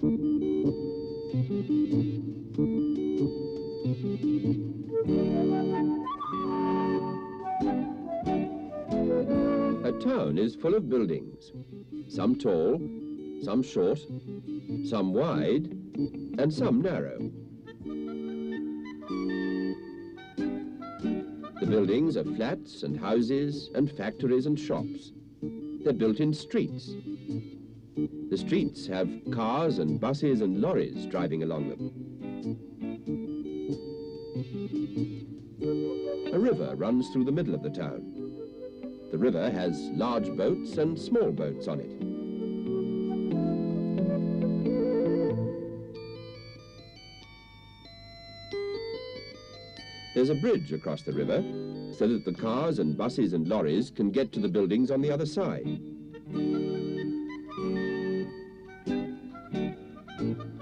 A town is full of buildings, some tall, some short, some wide, and some narrow. The buildings are flats and houses and factories and shops. They're built in streets. The streets have cars and buses and lorries driving along them. A river runs through the middle of the town. The river has large boats and small boats on it. There's a bridge across the river so that the cars and buses and lorries can get to the buildings on the other side.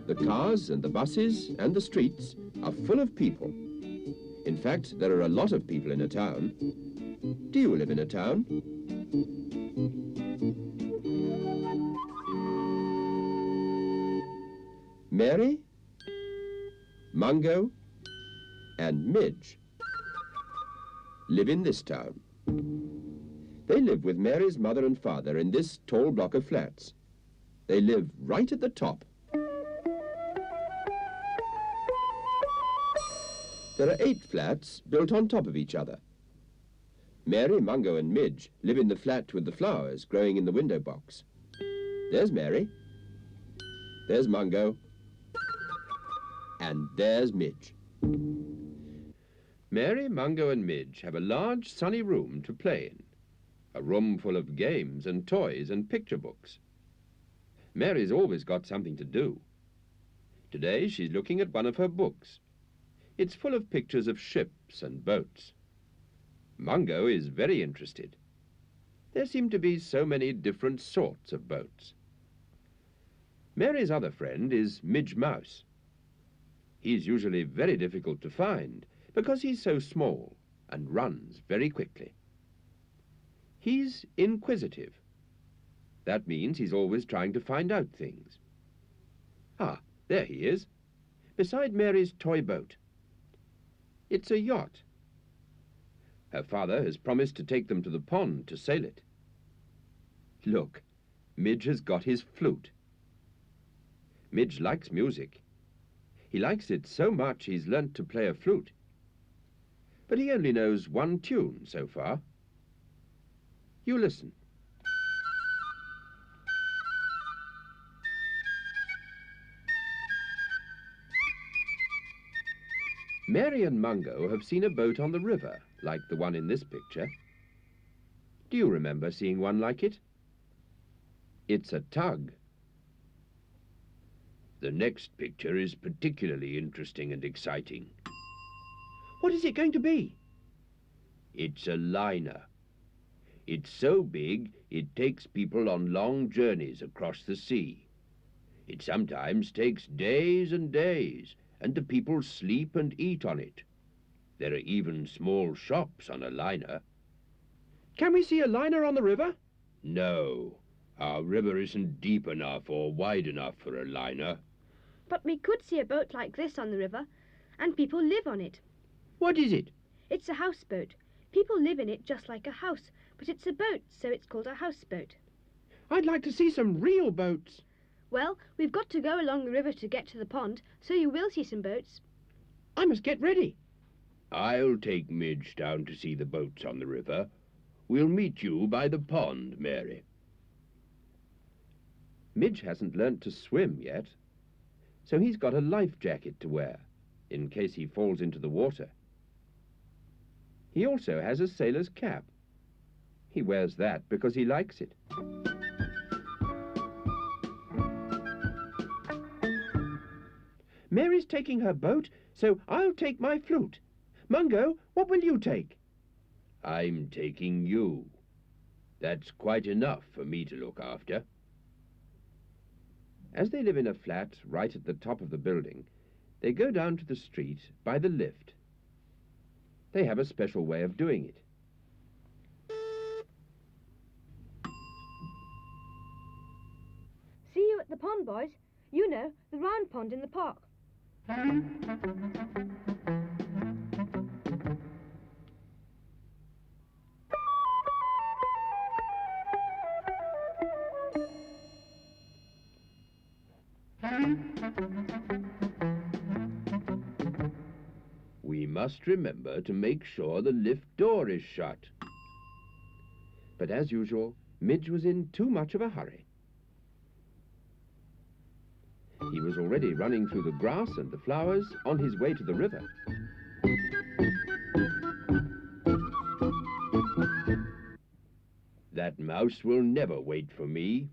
The cars and the buses and the streets are full of people. In fact, there are a lot of people in a town. Do you live in a town? Mary, Mungo, and Midge live in this town. They live with Mary's mother and father in this tall block of flats. They live right at the top. There are 8 flats built on top of each other. Mary, Mungo and Midge live in the flat with the flowers growing in the window box. There's Mary. There's Mungo. And there's Midge. Mary, Mungo and Midge have a large sunny room to play in. A room full of games and toys and picture books. Mary's always got something to do. Today she's looking at one of her books. It's full of pictures of ships and boats. Mungo is very interested. There seem to be so many different sorts of boats. Mary's other friend is Midge Mouse. He's usually very difficult to find because he's so small and runs very quickly. He's inquisitive. That means he's always trying to find out things. Ah, there he is, beside Mary's toy boat. It's a yacht. Her father has promised to take them to the pond to sail it. Look, Midge has got his flute. Midge likes music. He likes it so much he's learnt to play a flute. But he only knows one tune so far. You listen. Mary and Mungo have seen a boat on the river, like the one in this picture. Do you remember seeing one like it? It's a tug. The next picture is particularly interesting and exciting. What is it going to be? It's a liner. It's so big it takes people on long journeys across the sea. It sometimes takes days and days, and the people sleep and eat on it. There are even small shops on a liner. Can we see a liner on the river? No. Our river isn't deep enough or wide enough for a liner. But we could see a boat like this on the river, and people live on it. What is it? It's a houseboat. People live in it just like a house, but it's a boat, so it's called a houseboat. I'd like to see some real boats. Well, we've got to go along the river to get to the pond, so you will see some boats. I must get ready. I'll take Midge down to see the boats on the river. We'll meet you by the pond, Mary. Midge hasn't learnt to swim yet, so he's got a life jacket to wear, in case he falls into the water. He also has a sailor's cap. He wears that because he likes it. Mary's taking her boat, so I'll take my flute. Mungo, what will you take? I'm taking you. That's quite enough for me to look after. As they live in a flat right at the top of the building, they go down to the street by the lift. They have a special way of doing it. See you at the pond, boys. You know, the round pond in the park. We must remember to make sure the lift door is shut. But as usual, Midge was in too much of a hurry. He was already running through the grass and the flowers on his way to the river. That mouse will never wait for me.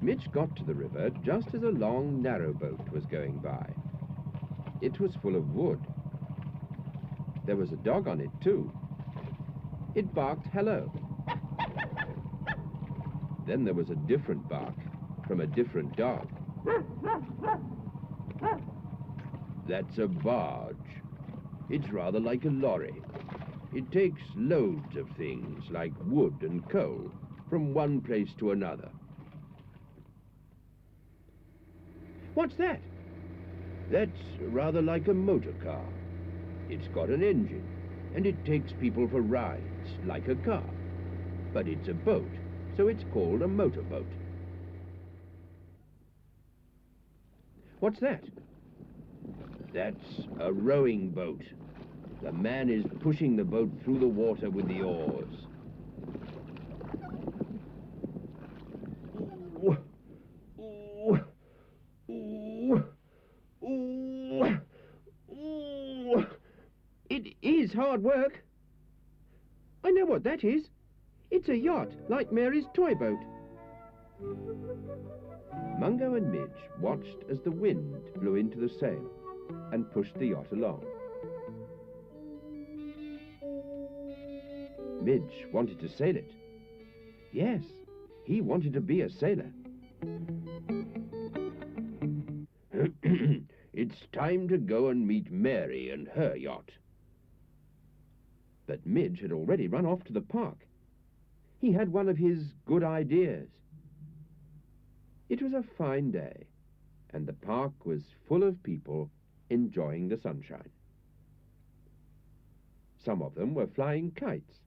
Midge got to the river just as a long, narrow boat was going by. It was full of wood. There was a dog on it, too. It barked hello. Then there was a different bark from a different dog. That's a barge. It's rather like a lorry. It takes loads of things, like wood and coal, from one place to another. What's that? That's rather like a motor car. It's got an engine, and it takes people for rides, like a car. But it's a boat, so it's called a motorboat. What's that? That's a rowing boat. The man is pushing the boat through the water with the oars. Ooh, ooh, ooh, ooh, ooh. It is hard work. I know what that is. It's a yacht, like Mary's toy boat. Mungo and Midge watched as the wind blew into the sail and pushed the yacht along. Midge wanted to sail it. Yes, he wanted to be a sailor. It's time to go and meet Mary and her yacht. But Midge had already run off to the park. He had one of his good ideas. It was a fine day, and the park was full of people enjoying the sunshine. Some of them were flying kites.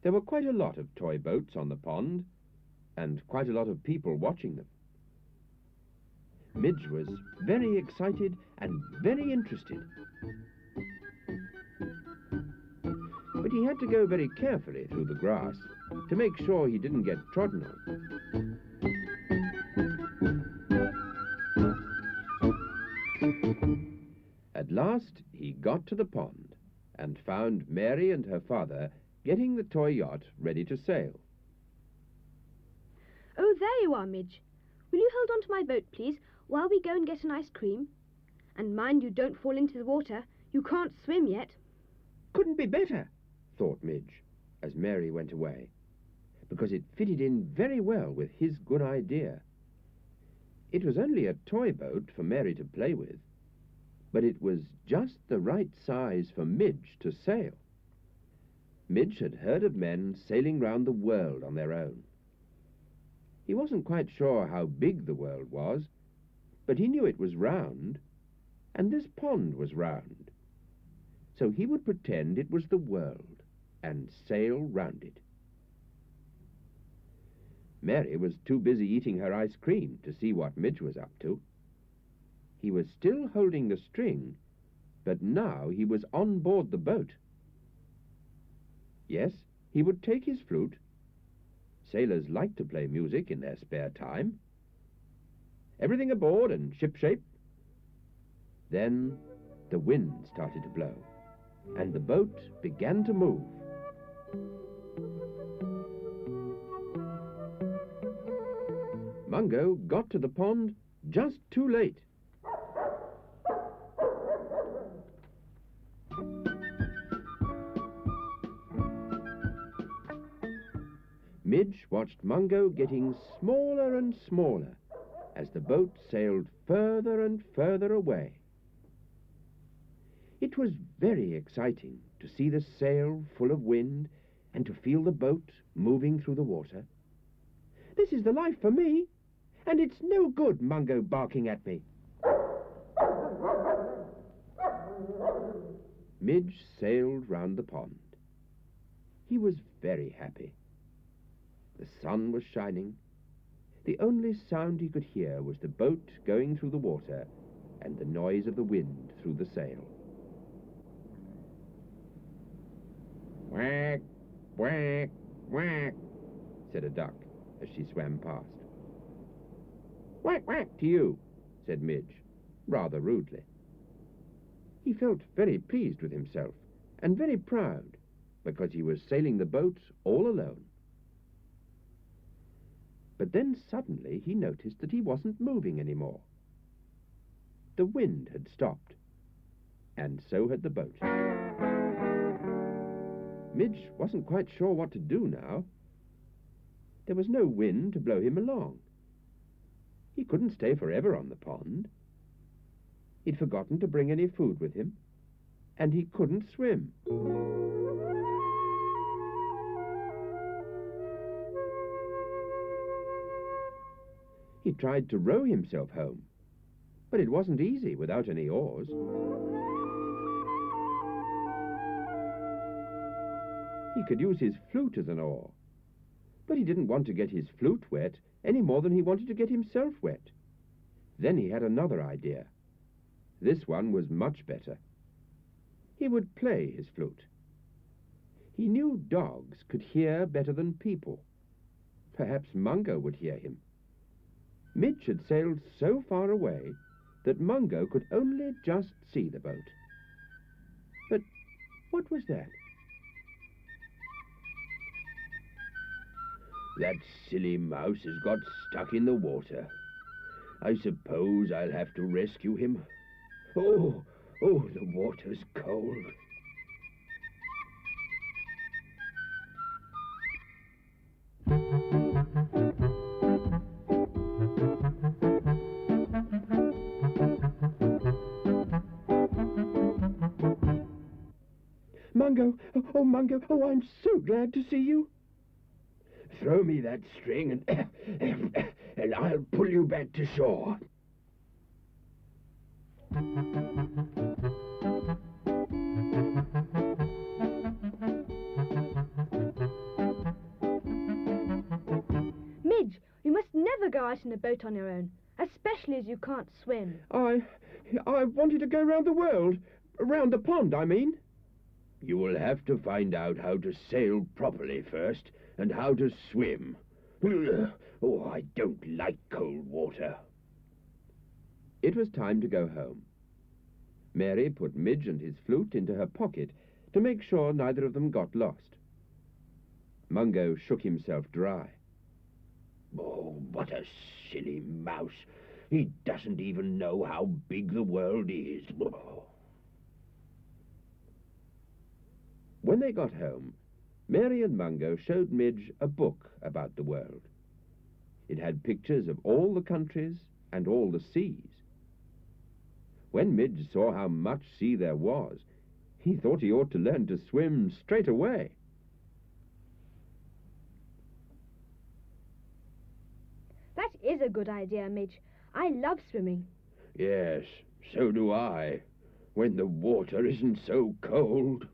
There were quite a lot of toy boats on the pond, and quite a lot of people watching them. Midge was very excited and very interested. But he had to go very carefully through the grass to make sure he didn't get trodden on. At last he got to the pond and found Mary and her father getting the toy yacht ready to sail. Oh, there you are, Midge. Will you hold on to my boat, please, while we go and get an ice cream? And mind you don't fall into the water. You can't swim yet. Couldn't be better, thought Midge, as Mary went away, because it fitted in very well with his good idea. It was only a toy boat for Mary to play with, but it was just the right size for Midge to sail. Midge had heard of men sailing round the world on their own. He wasn't quite sure how big the world was, but he knew it was round, and this pond was round. So he would pretend it was the world and sail round it. Mary was too busy eating her ice cream to see what Midge was up to. He was still holding the string, but now he was on board the boat. Yes, he would take his flute. Sailors like to play music in their spare time. Everything aboard and shipshape. Then the wind started to blow, and the boat began to move. Mungo got to the pond just too late. Midge watched Mungo getting smaller and smaller as the boat sailed further and further away. It was very exciting to see the sail full of wind and to feel the boat moving through the water. "This is the life for me, and it's no good Mungo barking at me." Midge sailed round the pond. He was very happy. The sun was shining. The only sound he could hear was the boat going through the water and the noise of the wind through the sail. "Quack, quack, quack," said a duck as she swam past. "Quack, quack to you," said Midge, rather rudely. He felt very pleased with himself and very proud because he was sailing the boat all alone. But then suddenly he noticed that he wasn't moving any more. The wind had stopped, and so had the boat. Midge wasn't quite sure what to do now. There was no wind to blow him along. He couldn't stay forever on the pond. He'd forgotten to bring any food with him, and he couldn't swim. He tried to row himself home, but it wasn't easy without any oars. He could use his flute as an oar, but he didn't want to get his flute wet any more than he wanted to get himself wet. Then he had another idea. This one was much better. He would play his flute. He knew dogs could hear better than people. Perhaps Mungo would hear him. Midge had sailed so far away that Mungo could only just see the boat. But what was that? "That silly mouse has got stuck in the water. I suppose I'll have to rescue him. Oh, the water's cold." "Mungo! Oh, Mungo! Oh, I'm so glad to see you." "Throw me that string and I'll pull you back to shore." Midge, you must never go out in a boat on your own, especially as you can't swim. I wanted to go round the world. Round the pond, I mean." "You will have to find out how to sail properly first, and how to swim. Oh, I don't like cold water." It was time to go home. Mary put Midge and his flute into her pocket to make sure neither of them got lost. Mungo shook himself dry. "Oh, what a silly mouse. He doesn't even know how big the world is." When they got home, Mary and Mungo showed Midge a book about the world. It had pictures of all the countries and all the seas. When Midge saw how much sea there was, he thought he ought to learn to swim straight away. That is a good idea, Midge. I love swimming. "Yes, so do I, when the water isn't so cold."